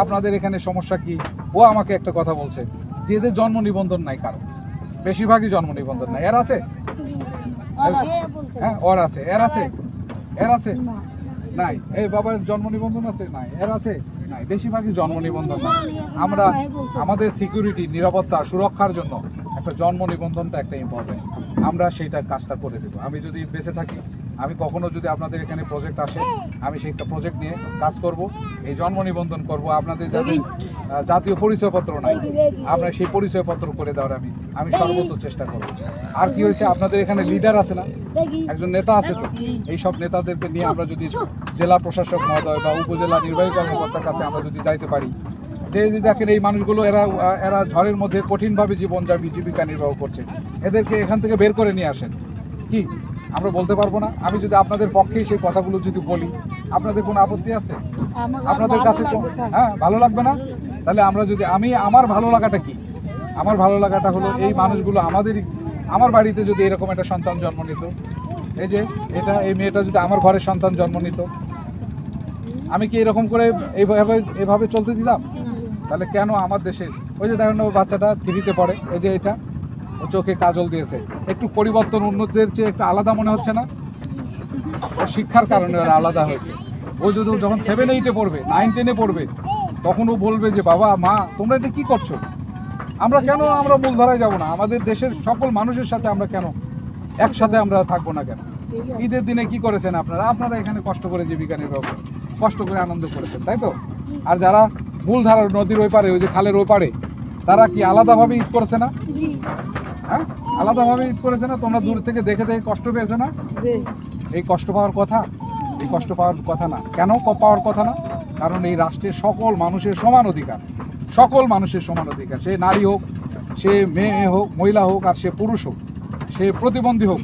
আপনাদের এখানে সমস্যা কি? ও আমাকে একটা কথা বলছে যে এদের জন্ম নিবন্ধন নাই, কারো বেশিরভাগই জন্ম নিবন্ধন নাই। এর আছে? হ্যাঁ, ওর আছে। এর আছে? এর আছে? নাই। এই বাবার জন্ম নিবন্ধন আছে? নাই। এর আছে? নাই। বেশিরভাগই জন্ম নিবন্ধন নাই। আমরা আমাদের সিকিউরিটি, নিরাপত্তা, সুরক্ষার জন্য একটা জন্ম নিবন্ধনটা একটা ইম্পর্টেন্ট। আমরা সেইটা কাজটা করে দেবো। আমি যদি বেঁচে থাকি, আমি কখনো যদি আপনাদের এখানে প্রজেক্ট আসে, আমি সেই প্রজেক্ট নিয়ে কাজ করব, এই জন্ম নিবন্ধন করব। আপনাদের যাদের জাতীয় পরিচয়পত্র নাই, আপনার সেই পরিচয়পত্র করে দেওয়ার আমি সর্বোচ্চ চেষ্টা করব। আর কি হয়েছে, আপনাদের এখানে লিডার আছে না, একজন নেতা আছে তো, এই সব নেতাদেরকে নিয়ে আমরা যদি জেলা প্রশাসক মহোদয় বা উপজেলা নির্বাহী কর্মকর্তার কাছে আমরা যদি যাইতে পারি, যে দেখেন এই মানুষগুলো এরা ঝড়ের মধ্যে কঠিনভাবে জীবিকা নির্বাহ করছে, এদেরকে এখান থেকে বের করে নিয়ে আসেন, কি আমরা বলতে পারবো না? আমি যদি আপনাদের পক্ষেই সেই কথাগুলো যদি বলি, আপনাদের কোনো আপত্তি আছে? আপনাদের কাছে হ্যাঁ ভালো লাগবে না? তাহলে আমরা যদি আমার ভালো লাগাটা কি? আমার ভালো লাগাটা হলো এই মানুষগুলো আমার বাড়িতে যদি এরকম একটা সন্তান জন্ম নিত, এই মেয়েটা যদি আমার ঘরের সন্তান জন্ম নিত, আমি কি এরকম করে এইভাবে চলতে দিতাম? তাহলে কেন আমার দেশে ওই যে দেখেন বাচ্চাটা 3তে পড়ে, এই যে এটা ও চোখে কাজল দিয়েছে, একটু পরিবর্তন উন্নতির চেয়ে একটু আলাদা মনে হচ্ছে না? শিক্ষার কারণে আলাদা হয়েছে। ও যদি যখন 7-8-এ পড়বে, 9-10-এ পড়বে, তখন ও বলবে যে বাবা মা তোমরা এটা কি করছো? আমরা মূলধারায় যাব না? আমাদের দেশের সকল মানুষের সাথে আমরা কেন একসাথে আমরা থাকবো না কেন? ঈদের দিনে কি করেছেন আপনারা এখানে কষ্ট করে জীবিকা নির্বাহ করেন, কষ্ট করে আনন্দ করেছেন, তাই তো? আর যারা মূলধারার নদীর ওই পারে, ওই যে খালের ওই পারে, তারা কি আলাদাভাবে ঈদ করেছে না? হ্যাঁ, আলাদাভাবে ঈদ করেছে না? তোমরা দূর থেকে দেখে কষ্ট পেয়েছো না? এই কষ্ট পাওয়ার কথা? এই কষ্ট পাওয়ার কথা না। কেন পাওয়ার কথা না? কারণ এই রাষ্ট্রের সকল মানুষের সমান অধিকার, সকল মানুষের সমান অধিকার, সে নারী হোক, সে মেয়ে হোক, মহিলা হোক, আর সে পুরুষ হোক, সে প্রতিবন্ধী হোক,